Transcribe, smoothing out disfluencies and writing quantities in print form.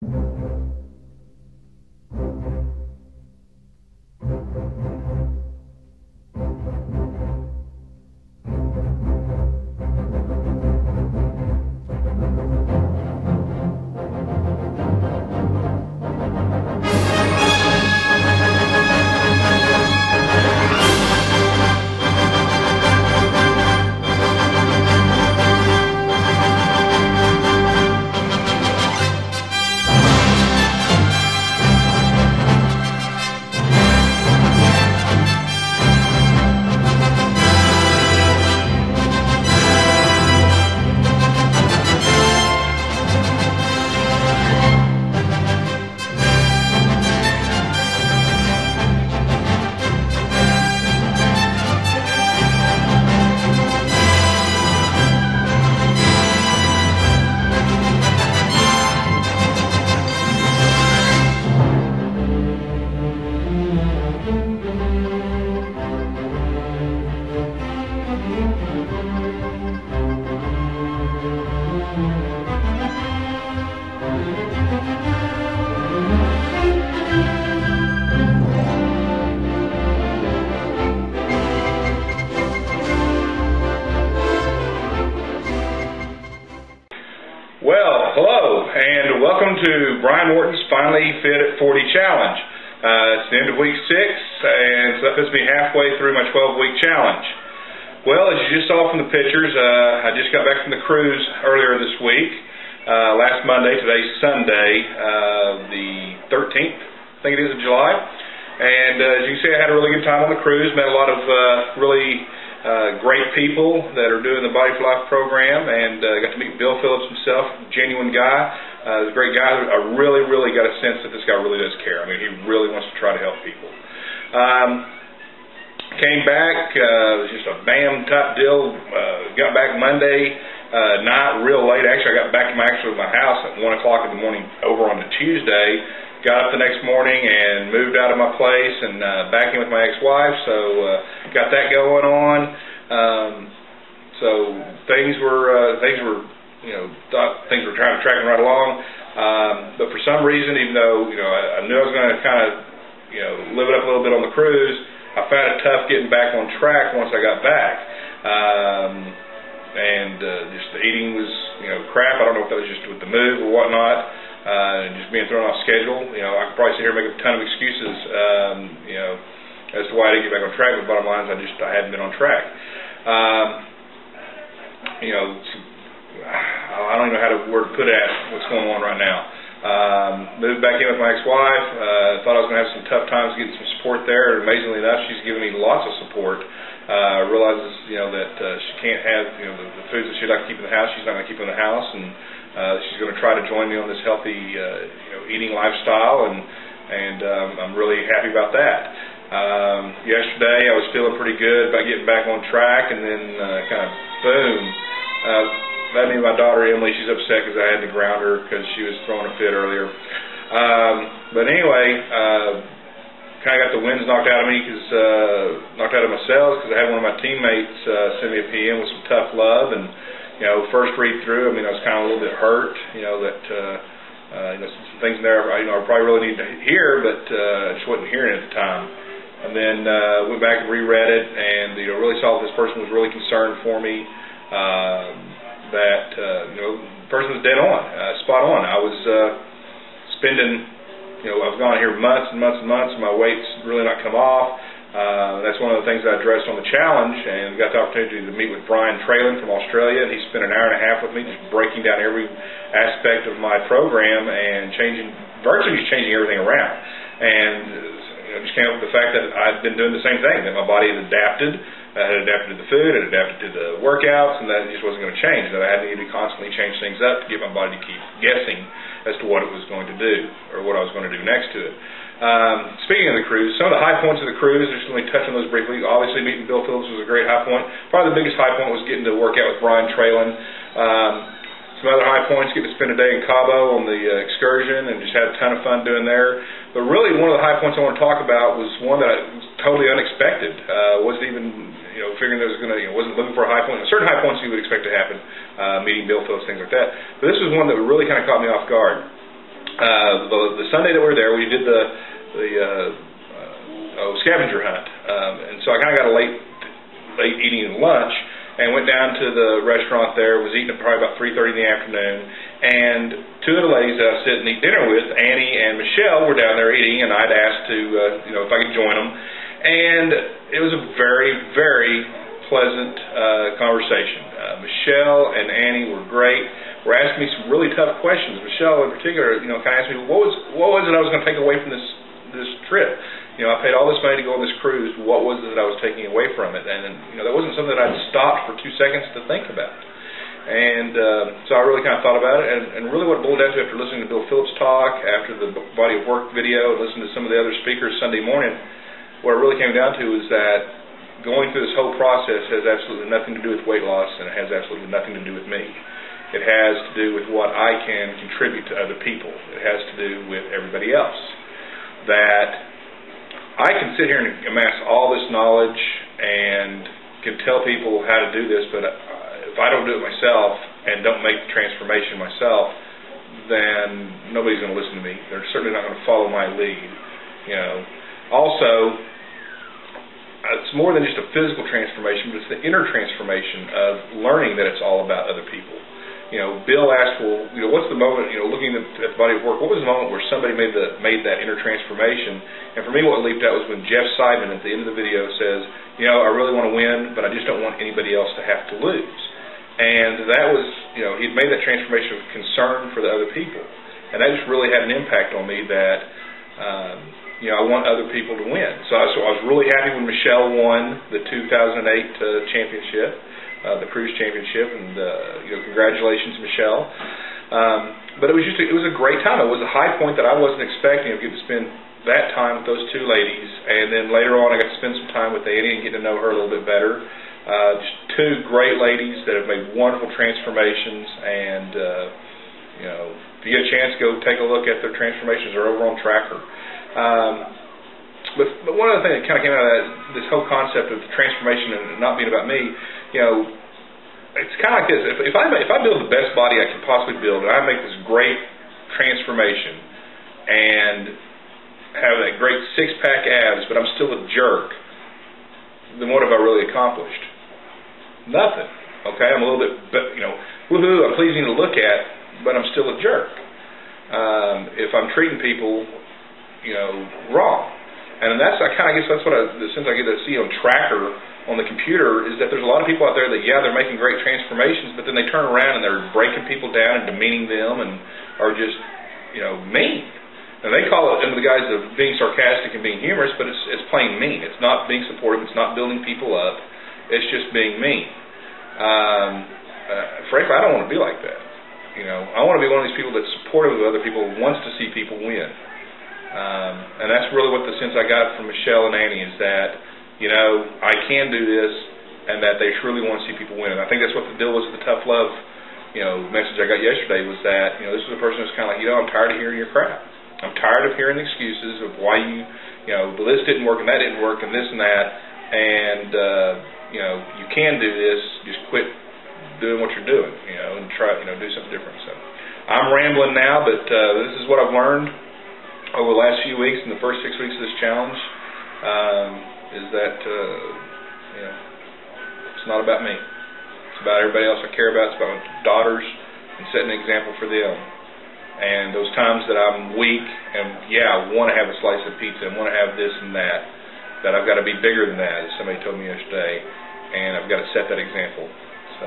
Well, hello, and welcome to Brian Morton's Finally Fit at 40 Challenge. It's the end of week 6, and so that puts me halfway through my 12-week challenge. Well, as you just saw from the pictures, I just got back from the cruise earlier this week, last Monday. Today's Sunday, the 13th, I think it is, of July. And as you can see, I had a really good time on the cruise, met a lot of really great people that are doing the Body for Life program, and got to meet Bill Phillips himself, genuine guy. He's a great guy. I really got a sense that this guy really does care. I mean, he really wants to try to help people. Came back, it was just a bam type deal. Got back Monday night real late. Actually, I got back to my house at 1 o'clock in the morning over on the Tuesday. Got up the next morning and moved out of my place and back in with my ex-wife, so got that going on. So things were tracking right along. But for some reason, even though I knew I was going to kind of live it up a little bit on the cruise, I found it tough getting back on track once I got back. Just the eating was crap. I don't know if that was just with the move or whatnot. Just being thrown off schedule. I could probably sit here and make a ton of excuses, as to why I didn't get back on track, but bottom line is I hadn't been on track. I don't even know how to put what's going on right now. Moved back in with my ex-wife, thought I was going to have some tough times getting some support there, and amazingly enough, she's given me lots of support. Realizes, that she can't have, the foods that she'd like to keep in the house, she's not going to keep in the house, and she's going to try to join me on this healthy, eating lifestyle, and I'm really happy about that. Yesterday, I was feeling pretty good about getting back on track, and then kind of boom. That means my daughter Emily, she's upset because I had to ground her because she was throwing a fit earlier. But anyway, kind of got the winds knocked out of me, knocked out of my cells, because I had one of my teammates send me a PM with some tough love, and first read through, I was kind of a little bit hurt, some things in there I probably really need to hear, but I just wasn't hearing it at the time. And then went back and reread it, and really saw that this person was really concerned for me. The person was dead on, spot on. I was spending, I've gone here months and months, and my weight's really not come off. That's one of the things I addressed on the challenge, and got the opportunity to meet with Brian Traylon from Australia, and he spent an hour and a half with me just breaking down every aspect of my program and virtually changing everything around. And just came up with the fact that I'd been doing the same thing, that my body had adapted. I had adapted to the food, had adapted to the workouts, and that it just wasn't going to change, that I had to constantly change things up to get my body to keep guessing as to what it was going to do, or what I was going to do next to it. Speaking of the cruise, some of the high points of the cruise, just let me touch on those briefly. Obviously, meeting Bill Phillips was a great high point. Probably the biggest high point was getting to work out with Brian Traylon. Some other high points, getting to spend a day in Cabo on the excursion, and just had a ton of fun doing there. But really, one of the high points I want to talk about was one that was totally unexpected. Wasn't even, figuring that was going to, wasn't looking for a high point. Certain high points you would expect to happen, meeting Bill Phillips, things like that. But this was one that really kind of caught me off guard. The Sunday that we were there, we did the scavenger hunt, and so I kind of got a late eating lunch and went down to the restaurant there. Was eating at probably about 3:30 in the afternoon, and two of the ladies that I sit and eat dinner with, Annie and Michelle, were down there eating, and I'd asked to if I could join them, and it was a very, very pleasant conversation. Michelle and Annie were great. Were asking me some really tough questions. Michelle, in particular, kind of asked me, what was it I was going to take away from this trip? I paid all this money to go on this cruise. What was it that I was taking away from it? And that wasn't something that I'd stopped for 2 seconds to think about. And so I really kind of thought about it. And really, what it boiled down to after listening to Bill Phillips talk, after the body of work video, and listening to some of the other speakers Sunday morning, what it really came down to is that going through this whole process has absolutely nothing to do with weight loss, and it has absolutely nothing to do with me. It has to do with what I can contribute to other people. It has to do with everybody else. That I can sit here and amass all this knowledge and can tell people how to do this, but if I don't do it myself and don't make the transformation myself, then nobody's going to listen to me. They're certainly not going to follow my lead. Also, it's more than just a physical transformation, but it's the inner transformation of learning that it's all about other people. Bill asked, well, what's the moment, looking at the body of work, what was the moment where somebody made that inner transformation? And for me, what leaped out was when Jeff Simon at the end of the video says, I really want to win, but I just don't want anybody else to have to lose. And that was, he'd made that transformation of concern for the other people. And that just really had an impact on me that, I want other people to win. So I was really happy when Michelle won the 2008 championship. The cruise championship, and congratulations, Michelle. But it was a great time. It was a high point that I wasn't expecting. I get to spend that time with those two ladies, and then later on I got to spend some time with Annie and get to know her a little bit better. Just two great ladies that have made wonderful transformations, and if you get a chance, go take a look at their transformations. They're over on Tracker. But one other thing that kind of came out of this whole concept of transformation and not being about me, it's kind of like this. If I build the best body I can possibly build, and I make this great transformation and have that great six-pack abs, but I'm still a jerk, then what have I really accomplished? Nothing. Okay, I'm a little bit, woohoo, I'm pleasing to look at, but I'm still a jerk. If I'm treating people, wrong. And I guess that's what the sense I get to see on Tracker on the computer is that there's a lot of people out there that, they're making great transformations, but then they turn around and they're breaking people down and demeaning them and are just, mean. And they call it, under the guise of being sarcastic and being humorous, but it's plain mean. It's not being supportive. It's not building people up. It's just being mean. Frankly, I don't want to be like that. I want to be one of these people that's supportive of other people, wants to see people win. And that's really what the sense I got from Michelle and Annie is that, I can do this, and that they truly want to see people win. And I think that's what the deal was with the Tough Love, message I got yesterday was that, this was a person who's kind of like, I'm tired of hearing your crap. I'm tired of hearing excuses of why well, this didn't work and that didn't work and this and that, and, you can do this, just quit doing what you're doing, and try, do something different. So I'm rambling now, but this is what I've learned over the last few weeks, in the first 6 weeks of this challenge, is that, it's not about me. It's about everybody else I care about. It's about my daughters and setting an example for them. And those times that I'm weak and, I want to have a slice of pizza and want to have this and that I've got to be bigger than that, as somebody told me yesterday, and I've got to set that example. So